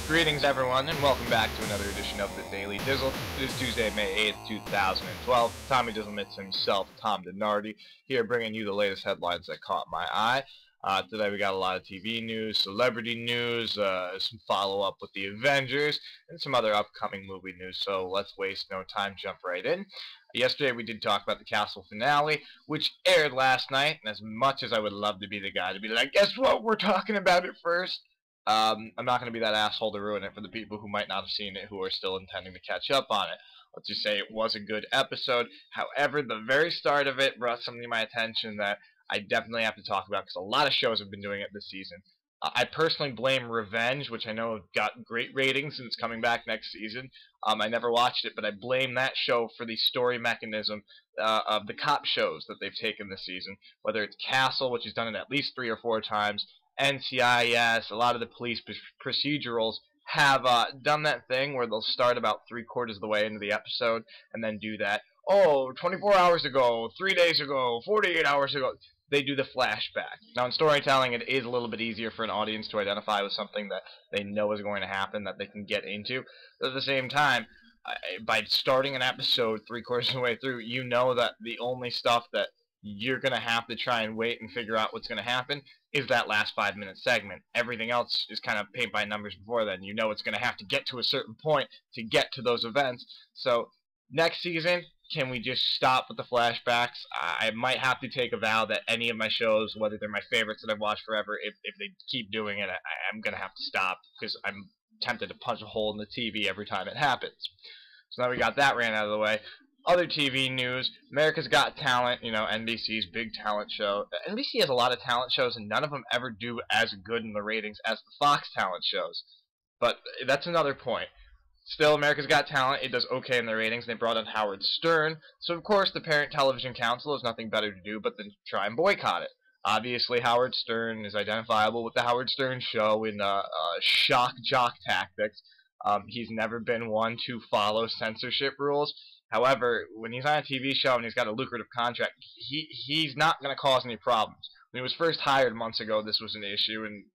Greetings everyone, and welcome back to another edition of the Daily Dizzle. It is Tuesday, May 8th, 2012. Tommy Dizzlemits himself, Tom Dinardi, here bringing you the latest headlines that caught my eye. Today we got a lot of TV news, celebrity news, some follow-up with the Avengers, and some other upcoming movie news, so let's waste no time, jump right in. Yesterday we did talk about the Castle finale, which aired last night, and as much as I would love to be the guy to be like, guess what, we're talking about it first, I'm not going to be that asshole to ruin it for the people who might not have seen it, who are still intending to catch up on it. Let's just say it was a good episode. However, the very start of it brought something to my attention that I definitely have to talk about, because a lot of shows have been doing it this season. I personally blame Revenge, which I know got great ratings and it's coming back next season. I never watched it, but I blame that show for the story mechanism of the cop shows that they've taken this season. Whether it's Castle, which has done it at least 3 or 4 times, NCIS, a lot of the police procedurals have done that thing where they'll start about 3/4 of the way into the episode and then do that. Oh, 24 hours ago, 3 days ago, 48 hours ago. They do the flashback. Now, in storytelling, it is a little bit easier for an audience to identify with something that they know is going to happen, that they can get into. But at the same time, by starting an episode 3/4 of the way through, you know that the only stuff that you're going to have to try and wait and figure out what's going to happen is that last 5-minute segment. Everything else is kind of paint by numbers before then. You know it's going to have to get to a certain point to get to those events. So next season, can we just stop with the flashbacks? I might have to take a vow that any of my shows, whether they're my favorites that I've watched forever, if they keep doing it, I'm going to have to stop, because I'm tempted to punch a hole in the TV every time it happens. So now we got that ran out of the way. Other TV news, America's Got Talent, you know, NBC's big talent show. NBC has a lot of talent shows, and none of them ever do as good in the ratings as the Fox talent shows. But that's another point. Still, America's Got Talent, it does okay in the ratings. They brought in Howard Stern, so of course the Parent Television Council has nothing better to do but then try and boycott it. Obviously, Howard Stern is identifiable with the Howard Stern Show in shock jock tactics. He's never been one to follow censorship rules. However, when he's on a TV show and he's got a lucrative contract, he's not going to cause any problems. When he was first hired months ago, this was an issue, and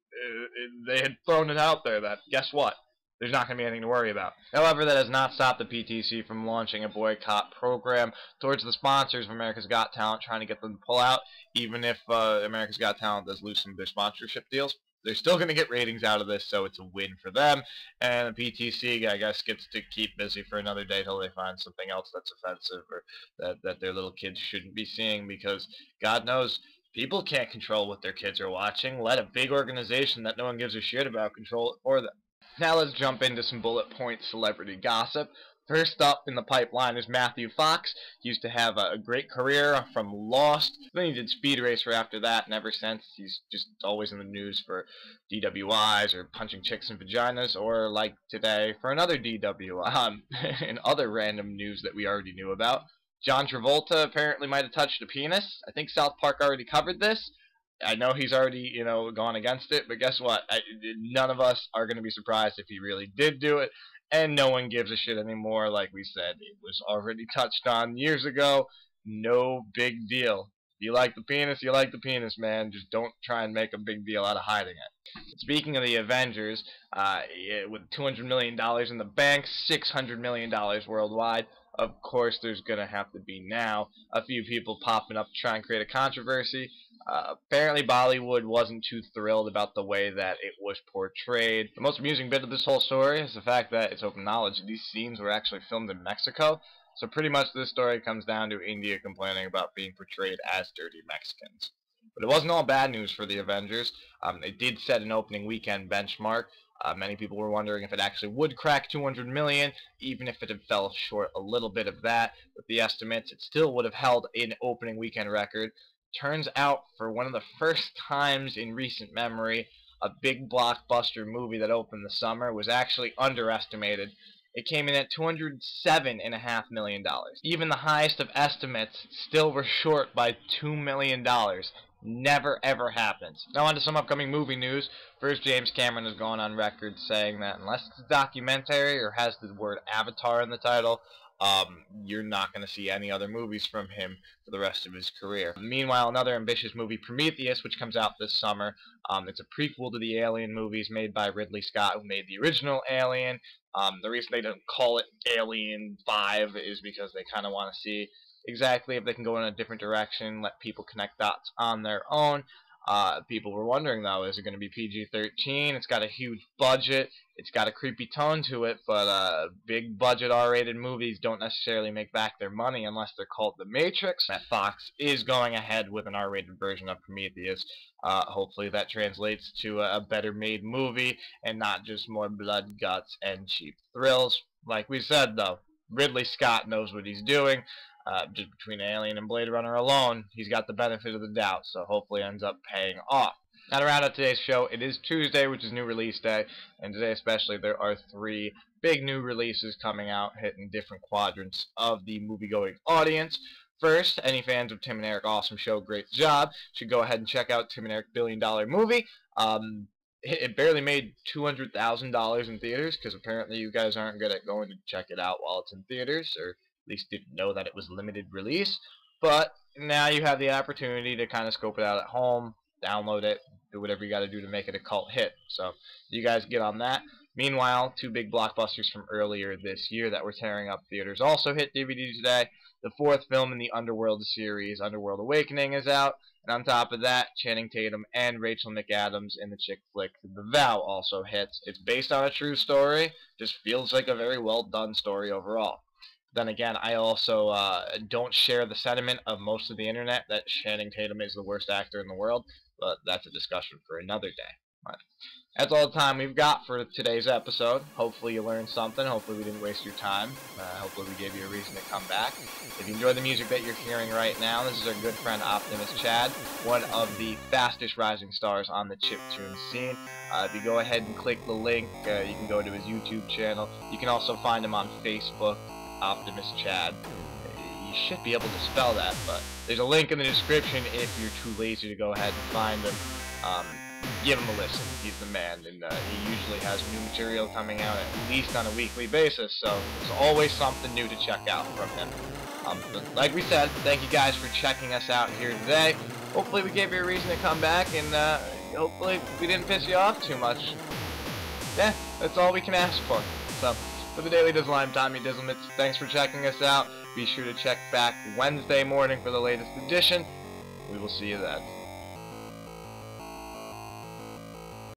they had thrown it out there that, guess what? There's not going to be anything to worry about. However, that has not stopped the PTC from launching a boycott program towards the sponsors of America's Got Talent, trying to get them to pull out, even if America's Got Talent does lose some of their sponsorship deals. They're still going to get ratings out of this, so it's a win for them. And the PTC, I guess, gets to keep busy for another day till they find something else that's offensive or that their little kids shouldn't be seeing, because God knows people can't control what their kids are watching. Let a big organization that no one gives a shit about control it for them. Now let's jump into some bullet point celebrity gossip. First up in the pipeline is Matthew Fox. He used to have a great career from Lost. Then he did Speed Racer after that, and ever since he's just always in the news for DWIs or punching chicks in vaginas, or like today for another DWI. And other random news that we already knew about. John Travolta apparently might have touched a penis. I think South Park already covered this. I know he's already, gone against it, but guess what? None of us are going to be surprised if he really did do it. And no one gives a shit anymore. Like we said, it was already touched on years ago. No big deal. If you like the penis, you like the penis, man. Just don't try and make a big deal out of hiding it. Speaking of the Avengers, with $200 million in the bank, $600 million worldwide, of course there's going to have to be now a few people popping up to try and create a controversy. Apparently Bollywood wasn't too thrilled about the way that it was portrayed. The most amusing bit of this whole story is the fact that it's open knowledge these scenes were actually filmed in Mexico. So pretty much this story comes down to India complaining about being portrayed as dirty Mexicans. But it wasn't all bad news for the Avengers. It did set an opening weekend benchmark. Many people were wondering if it actually would crack 200 million, even if it had fell short a little bit of that. With the estimates, it still would have held an opening weekend record. Turns out, for one of the first times in recent memory, a big blockbuster movie that opened the summer was actually underestimated. It came in at $207.5 million. Even the highest of estimates still were short by $2 million. Never ever happens. Now on to some upcoming movie news. First, James Cameron has gone on record saying that unless it's a documentary or has the word Avatar in the title, you're not going to see any other movies from him for the rest of his career. Meanwhile, another ambitious movie, Prometheus, which comes out this summer. It's a prequel to the Alien movies made by Ridley Scott, who made the original Alien. The reason they don't call it Alien 5 is because they kind of want to see exactly if they can go in a different direction, let people connect dots on their own. People were wondering, though, is it going to be PG-13? It's got a huge budget. It's got a creepy tone to it, but big budget R-rated movies don't necessarily make back their money unless they're called The Matrix. That Fox is going ahead with an R-rated version of Prometheus. Hopefully that translates to a better made movie and not just more blood, guts, and cheap thrills. Like we said, though, Ridley Scott knows what he's doing. Just between Alien and Blade Runner alone, he's got the benefit of the doubt, so hopefully it ends up paying off. Now, to round out today's show, it is Tuesday, which is new release day, and today especially there are 3 big new releases coming out, hitting different quadrants of the movie-going audience. First, any fans of Tim and Eric, awesome show, great job, should go ahead and check out Tim and Eric $1 Billion Movie. It barely made $200,000 in theaters, because apparently you guys aren't good at going to check it out while it's in theaters, or at least didn't know that it was limited release. But now you have the opportunity to kind of scope it out at home, download it, do whatever you got to do to make it a cult hit. So you guys get on that. Meanwhile, 2 big blockbusters from earlier this year that were tearing up theaters also hit DVD today. The 4th film in the Underworld series, Underworld Awakening, is out. And on top of that, Channing Tatum and Rachel McAdams in the chick flick The Vow also hits. It's based on a true story. Just feels like a very well done story overall. Then again, I also don't share the sentiment of most of the internet that Channing Tatum is the worst actor in the world, but that's a discussion for another day. But that's all the time we've got for today's episode. Hopefully you learned something. Hopefully we didn't waste your time. Hopefully we gave you a reason to come back. If you enjoy the music that you're hearing right now, this is our good friend Optimus Chad, one of the fastest rising stars on the chiptune scene. If you go ahead and click the link, you can go to his YouTube channel. You can also find him on Facebook, Optimus Chad. You should be able to spell that, but there's a link in the description if you're too lazy to go ahead and find him. Give him a listen. He's the man, and he usually has new material coming out at least on a weekly basis, so there's always something new to check out from him. But like we said, thank you guys for checking us out here today. Hopefully we gave you a reason to come back, and hopefully we didn't piss you off too much. Yeah, that's all we can ask for. So, for the Daily Dizzle, I'm Tommy Dizzlemits. Thanks for checking us out. Be sure to check back Wednesday morning for the latest edition. We will see you then.